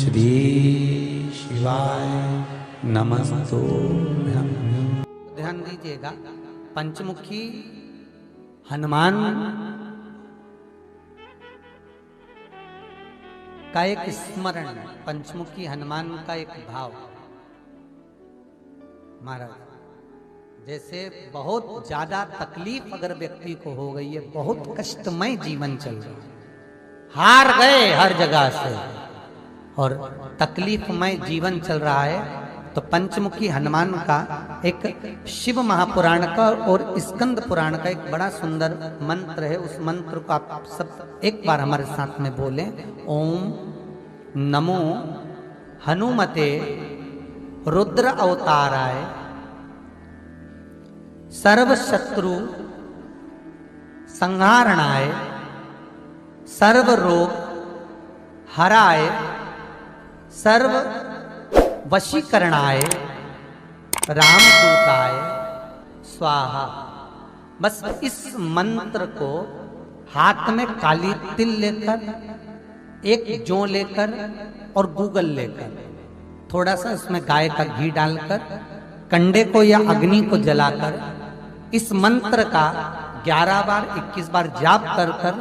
श्री शिवाय नमस्तुभ्यं। ध्यान दीजिएगा, पंचमुखी हनुमान का एक स्मरण, पंचमुखी हनुमान का एक भाव। महाराज, जैसे बहुत ज्यादा तकलीफ अगर व्यक्ति को हो गई है, बहुत कष्टमय जीवन चल रहा है, हार गए हर जगह से और तकलीफमय जीवन चल रहा है, तो पंचमुखी हनुमान का एक शिव महापुराण का और स्कंद पुराण का एक बड़ा सुंदर मंत्र है। उस मंत्र को आप सब एक बार हमारे साथ में बोलें। ओम नमो हनुमते रुद्र अवताराय सर्व शत्रु संहारणाय सर्व रोग हराय सर्व वशीकरणाय रामदूताय स्वाहा। बस इस मंत्र को हाथ में काली तिल लेकर, एक जौ लेकर और गूगल लेकर, थोड़ा सा इसमें गाय का घी डालकर, कंडे को या अग्नि को जलाकर इस मंत्र का 11 बार 21 बार जाप कर कर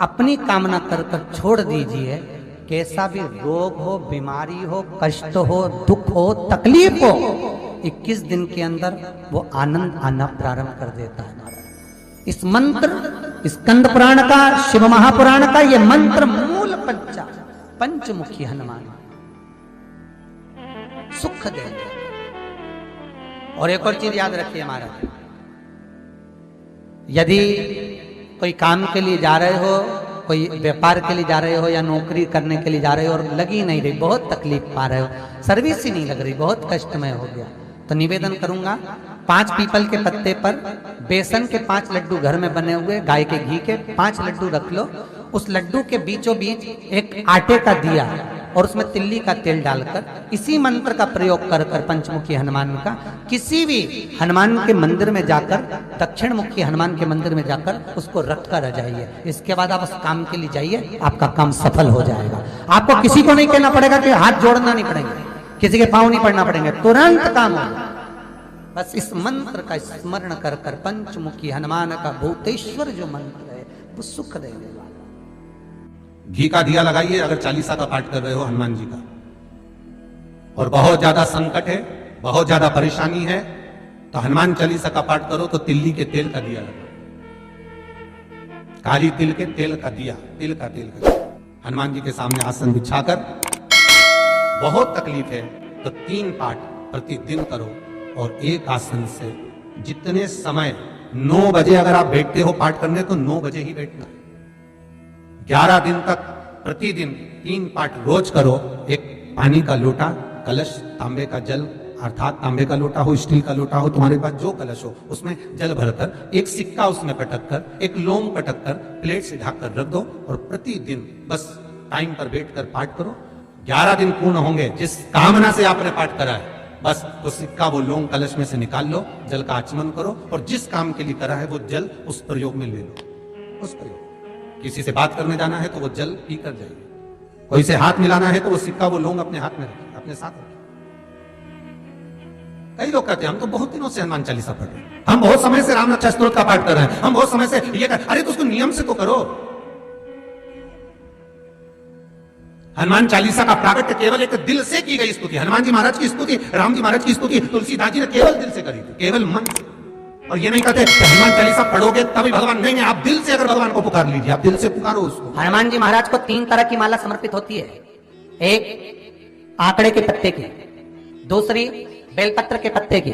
अपनी कामना कर कर छोड़ दीजिए। कैसा भी रोग हो, बीमारी हो, कष्ट हो, दुख हो, तकलीफ हो, 21 दिन के अंदर वो आनंद आना प्रारंभ कर देता है। इस मंत्र, स्कंद पुराण का, शिव महापुराण का ये मंत्र मूल पंचमुखी हनुमान सुख देंगे। और एक और चीज याद रखिए महाराज, यदि कोई काम के लिए जा रहे हो, कोई व्यापार के लिए जा रहे हो या नौकरी करने के लिए जा रहे हो और लगी नहीं रही, बहुत तकलीफ पा रहे हो, सर्विस ही नहीं लग रही, बहुत कष्टमय हो गया, तो निवेदन करूंगा 5 पीपल के पत्ते पर बेसन के 5 लड्डू घर में बने हुए, गाय के घी के 5 लड्डू रख लो। उस लड्डू के बीचों बीच एक आटे का दिया और उसमें तिल्ली का तेल डालकर इसी मंत्र का प्रयोग कर कर पंचमुखी हनुमान का किसी भी हनुमान के मंदिर में जाकर, दक्षिण मुखी हनुमान के मंदिर में जाकर उसको रख कर आ जाइए। इसके बाद आप उस काम के लिए जाइए, आपका काम सफल हो जाएगा। आपको किसी को नहीं कहना पड़ेगा कि हाथ जोड़ना नहीं पड़ेंगे, किसी के पांव नहीं पड़ना पड़ेंगे, तुरंत काम होगा। बस इस मंत्र का स्मरण कर कर पंचमुखी हनुमान का भूतेश्वर जो मंत्र है वो सुख देने वाला। घी का दिया लगाइए अगर चालीसा का पाठ कर रहे हो हनुमान जी का, और बहुत ज्यादा संकट है, बहुत ज्यादा परेशानी है, तो हनुमान चालीसा का पाठ करो तो तिल्ली के तेल का दिया लगाओ, काली तिल के तेल का दिया, तिल का तेल का हनुमान जी के सामने आसन बिछाकर, बहुत तकलीफ है तो 3 पाठ प्रतिदिन करो और एक आसन से जितने समय 9 बजे अगर आप बैठते हो पाठ करने तो 9 बजे ही बैठना। 11 दिन तक प्रतिदिन 3 पाठ रोज करो। एक पानी का लोटा, कलश, तांबे का जल अर्थात तांबे का लोटा हो, स्टील का लोटा हो, तुम्हारे पास जो कलश हो उसमें जल भरकर, एक सिक्का उसमें पटक कर, एक लौंग पटक कर प्लेट से ढक कर रख दो और प्रतिदिन बस टाइम पर बैठकर पाठ करो। 11 दिन पूर्ण होंगे, जिस कामना से आपने पाठ करा है बस तो सिक्का वो लौंग कलश में से निकाल लो, जल का आचमन करो और जिस काम के लिए करा है वो जल उस प्रयोग में ले लो। उस प्रयोग, किसी से बात करने जाना है तो वो जल पी कर जाइए, कोई से हाथ मिलाना है तो वो सिक्का वो लौंग अपने हाथ में रखिए, अपने साथ रखिए। कई लोग कहते हैं हम तो बहुत दिनों से हनुमान चालीसा पढ़ रहे हैं, हम बहुत समय से राम रक्षा स्तोत्र का पाठ कर रहे हैं, हम बहुत समय से ये कर, अरे तो उसको नियम से तो करो। हनुमान चालीसा का प्राकट्य केवल एक दिल से की गई स्तुति, हनुमान जी महाराज की स्तुति, राम जी महाराज की स्तुति तुलसीदास जी ने केवल दिल से करी थी, केवल मन से। और ये नहीं कहते हनुमान चालीसा पढ़ोगे तभी भगवान, नहीं, आप दिल से अगर भगवान को पुकार लीजिए, आप दिल से पुकारो उसको। हनुमान जी महाराज को 3 तरह की माला समर्पित होती है। एक आंकड़े के पत्ते की, दूसरी बेलपत्र के पत्ते की,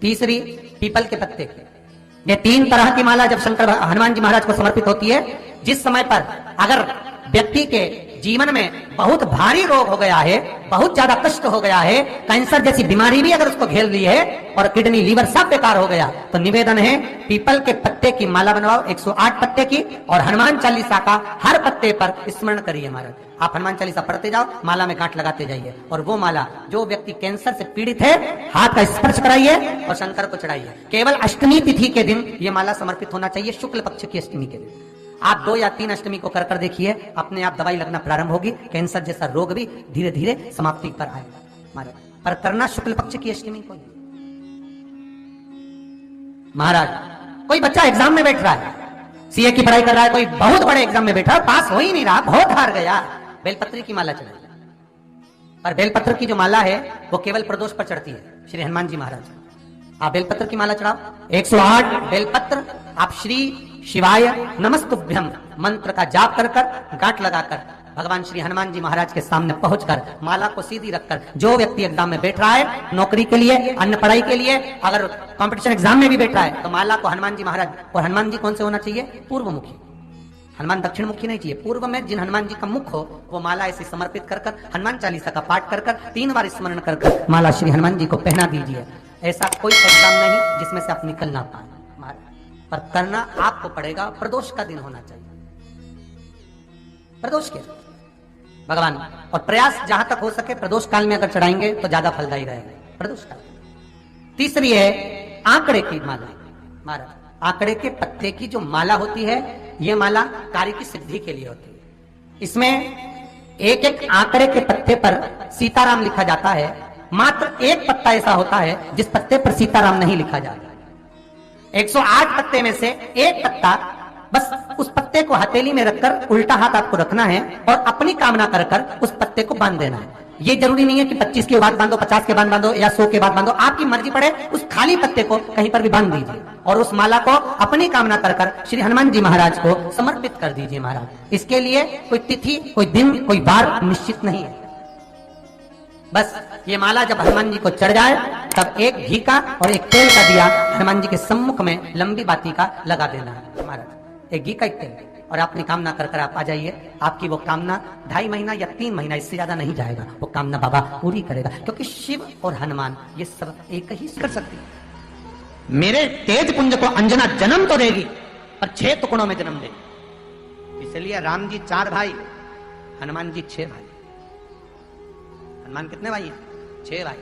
तीसरी पीपल के पत्ते की। ये 3 तरह की माला जब शंकर हनुमान जी महाराज को समर्पित होती है, जिस समय पर अगर व्यक्ति के जीवन में बहुत भारी रोग हो गया है, बहुत ज्यादा कष्ट हो गया है, कैंसर जैसी बीमारी भी अगर उसको घेर ली है और किडनी लीवर सब बेकार हो गया, तो निवेदन है पीपल के पत्ते की माला बनवाओ, 108 पत्ते की, और हनुमान चालीसा का हर पत्ते पर स्मरण करिए महाराज। आप हनुमान चालीसा पढ़ते जाओ, माला में गांठ लगाते जाइए, और वो माला जो व्यक्ति कैंसर से पीड़ित है हाथ का स्पर्श कराइए और शंकर को चढ़ाइए। केवल अष्टमी तिथि के दिन ये माला समर्पित होना चाहिए, शुक्ल पक्ष की अष्टमी के दिन। आप 2 या 3 अष्टमी को कर देखिए, अपने आप दवाई लगना प्रारंभ होगी। कैंसर जैसा रोग भी धीरे धीरे समाप्ति पर आएगा महाराज। पर करना शुक्ल पक्ष की अष्टमी को। महाराज कोई बच्चा एग्जाम में बैठ रहा है, सीए की पढ़ाई कर रहा है, कोई बहुत बड़े एग्जाम में बैठा, पास हो ही नहीं रहा, बहुत हार गया, बेलपत्री की माला चढ़ाई। और बेलपत्र की जो माला है वो केवल प्रदोष पर चढ़ती है। श्री हनुमान जी महाराज आप बेलपत्र की माला चढ़ाओ, 108 बेलपत्र आप श्री शिवाय नमस्तुभ्यम मंत्र का जाप कर गांठ लगाकर भगवान श्री हनुमान जी महाराज के सामने पहुंचकर माला को सीधी रखकर, जो व्यक्ति एग्जाम में बैठ रहा है, नौकरी के लिए, अन्य पढ़ाई के लिए, अगर कंपटीशन एग्जाम में भी बैठ रहा है, तो माला को हनुमान जी महाराज, और हनुमान जी कौन से होना चाहिए? पूर्व मुखी। हनुमान दक्षिण मुखी नहीं चाहिए, पूर्व में जिन हनुमान जी का मुख हो वो माला ऐसे समर्पित कर हनुमान चालीसा का पाठ कर 3 बार स्मरण कर माला श्री हनुमान जी को पहना दीजिए। ऐसा कोई एग्जाम नहीं जिसमें से आप निकल ना पाए, पर करना आपको पड़ेगा। प्रदोष का दिन होना चाहिए, प्रदोष के भगवान, और प्रयास जहां तक हो सके प्रदोष काल में अगर चढ़ाएंगे तो ज्यादा फलदायी रहेगा प्रदोष काल। तीसरी है आंकड़े की माला। महाराज आंकड़े के पत्ते की जो माला होती है, यह माला कार्य की सिद्धि के लिए होती है। इसमें एक एक आंकड़े के पत्ते पर सीताराम लिखा जाता है। मात्र एक पत्ता ऐसा होता है जिस पत्ते पर सीताराम नहीं लिखा जाता। 108 पत्ते में से एक पत्ता, बस उस पत्ते को हथेली में रखकर उल्टा हाथ आपको रखना है और अपनी कामना कर उस पत्ते को बांध देना है। ये जरूरी नहीं है कि 25 के बाद बांधो, 50 के बाद बांधो या 100 के बाद बांधो, आपकी मर्जी पड़े। उस खाली पत्ते को कहीं पर भी बांध दीजिए और उस माला को अपनी कामना कर श्री हनुमान जी महाराज को समर्पित कर दीजिए। महाराज इसके लिए कोई तिथि, कोई दिन, कोई वार निश्चित नहीं है। बस ये माला जब हनुमान जी को चढ़ जाए तब एक घी का और एक तेल का दिया हनुमान जी के सम्मुख में लंबी बाती का लगा देना है। महाराज एक घी का, एक तेल, और अपनी कामना कर आप आ जाइए। आपकी वो कामना 2.5 महीना या 3 महीना, इससे ज्यादा नहीं जाएगा, वो कामना बाबा पूरी करेगा। क्योंकि शिव और हनुमान ये सब एक ही कर सकती है। मेरे तेज पुंज को अंजना जन्म तो देगी पर 6 टुकड़ों में जन्म देगी। इसलिए राम जी 4 भाई, हनुमान जी 6 भाई। हनुमान कितने भाई हैं? 6 भाई।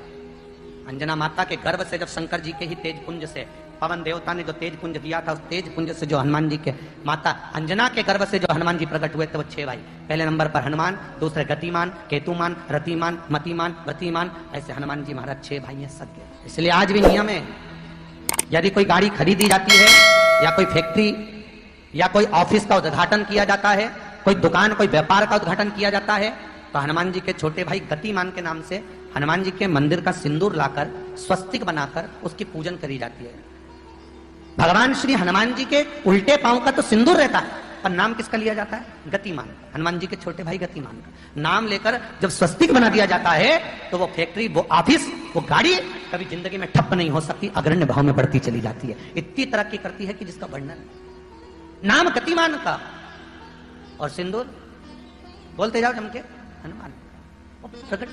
अंजना माता के गर्भ से जब शंकर जी के ही तेज पुंज से, पवन देवता ने जो तेज पुंज दिया था, उस तेज पुंज से जो हनुमान जी के माता अंजना के गर्भ से जो हनुमान जी प्रकट हुए थे वो 6 भाई। पहले नंबर पर हनुमान, दूसरे गतिमान, केतुमान, रतिमान, मतिमान, व्रतिमान, ऐसे हनुमान जी महाराज 6 भाई हैं सत्य। इसलिए आज भी नियम है, यदि कोई गाड़ी खरीदी जाती है या कोई फैक्ट्री या कोई ऑफिस का उद्घाटन किया जाता है, कोई दुकान, कोई व्यापार का उद्घाटन किया जाता है, तो हनुमान जी के छोटे भाई गतिमान के नाम से हनुमान जी के मंदिर का सिंदूर लाकर स्वस्तिक बनाकर उसकी पूजन करी जाती है। भगवान श्री हनुमान जी के उल्टे पांव का तो सिंदूर रहता है, पर नाम किसका लिया जाता है? गतिमान। हनुमान जी के छोटे भाई गतिमान का नाम लेकर जब स्वस्तिक बना दिया जाता है तो वो फैक्ट्री, वो ऑफिस, वो गाड़ी कभी जिंदगी में ठप्प नहीं हो सकती, अग्रण्य भाव में बढ़ती चली जाती है। इतनी तरक्की करती है कि जिसका वर्णन, नाम गतिमान का और सिंदूर बोलते जाओ जम के हनुमान प्रकट।